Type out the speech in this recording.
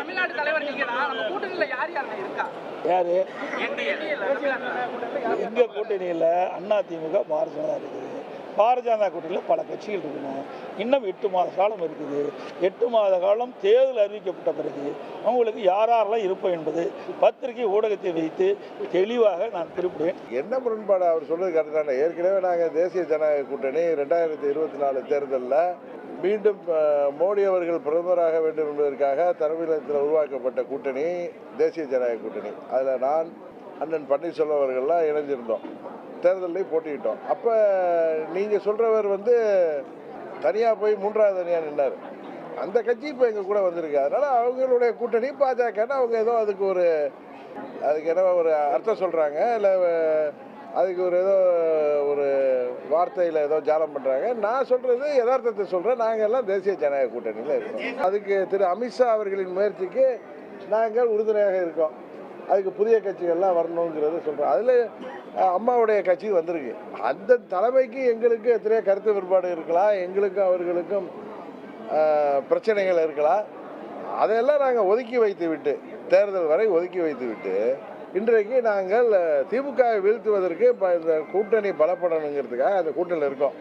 தமிழ்நாடு தலைவர் நீங்க தான். நம்ம கூட்டணியில யார் இருக்கா? யாரு என்டிஏ எங்க கூட்டணியில் அதிமுக பாரதிய ஜனதா இருக்குது. பாரதிய ஜனதா கூட்டணியில் பல கட்சிகள் இருக்குங்க. இன்னும் 8 மாத காலம் இருக்குது. 8 மாத காலம் தேர்தல் அறிவிக்கப்பட்ட பிறகு அவங்களுக்கு யாரெல்லாம் இருப்போம் என்பது பத்திரிகை ஊடகத்தை வைத்து தெளிவாக நான் குறிப்பிடுவேன். என்ன முரண்பாடு அவர் சொல்றது கரெக்டான. ஏற்கனவே நாங்கள் தேசிய ஜனநாயக கூட்டணி 2024 தேர்தலில் மீண்டும் மோடி அவர்கள் பிரதமராக வேண்டும் என்பதற்காக தலைமையில் உருவாக்கப்பட்ட கூட்டணி தேசிய ஜனநாயக கூட்டணி. அதில் நான் அண்ணன் பன்னீர்செல்வம் அவர்கள்லாம் இணைஞ்சிருந்தோம். தேர்தலையும் போட்டிக்கிட்டோம். அப்போ நீங்கள் சொல்கிறவர் தனியாக போய் 3வது தனியாக நின்னார். அந்த கட்சி இப்போ எங்கள் கூட வந்திருக்கு. அதனால் அவங்களுடைய கூட்டணி பாஜகன்னா அவங்க ஏதோ அதுக்கு என்ன ஒரு அர்த்தம் சொல்கிறாங்க, இல்லை அதுக்கு ஏதோ ஒரு வார்த்தையில் ஏதோ ஜாலம் பண்ணுறாங்க. நான் சொல்கிறது யதார்த்தத்தை சொல்கிறேன். நாங்கள் எல்லாம் தேசிய ஜனநாயக கூட்டணியில் இருக்கோம். அதுக்கு திரு அமித்ஷா அவர்களின் முயற்சிக்கு நாங்கள் உறுதுணையாக இருக்கோம். அதுக்கு புதிய கட்சிகள்லாம் வரணுங்கிறத சொல்கிறோம். அதில் அம்மாவுடைய கட்சி வந்திருக்கு. அந்த தலைமைக்கு எங்களுக்கு எத்தனையோ கருத்து வேறுபாடு இருக்கலாம், எங்களுக்கும் அவர்களுக்கும் பிரச்சனைகள் இருக்கலாம். அதையெல்லாம் நாங்கள் ஒதுக்கி வைத்து விட்டு, தேர்தல் வரை ஒதுக்கி வைத்து விட்டு, இன்றைக்கு நாங்கள் திமுகவை வீழ்த்துவதற்கு இந்த கூட்டணி பலப்படணுங்கிறதுக்காக அந்த கூட்டணியில் இருக்கோம்.